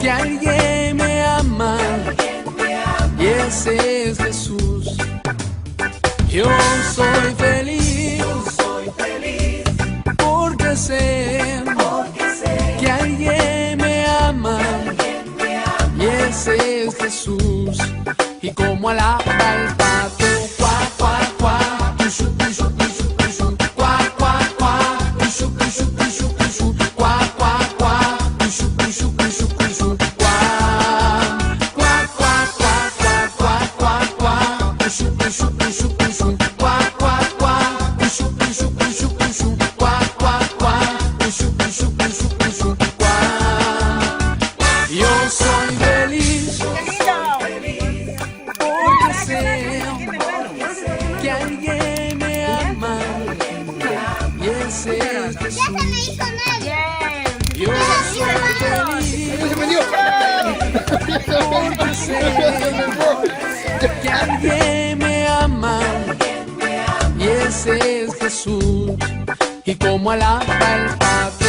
que alguien me ama y ese es Jesús. Yo soy feliz porque sé que alguien me ama y ese es Jesús. Y como alaba el pato, cuá, cuá, cuá, cushu, cushu, cushu, cushu, cuá, cuá, cuá, cushu, cushu, cushu, cushu, cuá, cuá, cuá, cushu, cushu, cushu, cushu, cuá, cuá, cuá, cuá, cuá, cuá, cuá, cuá, cushu, cushu, cushu, cushu, cuá, cuá, cuá, cushu, cushu, cushu, cushu, cuá, cuá, cuá, cushu, cushu, cushu, cushu, cuá. Yo soy feliz porque sé que alguien me ama y ese es Jesús. Yo soy feliz porque sé que alguien me ama y ese es Jesús. Y como alaba el Padre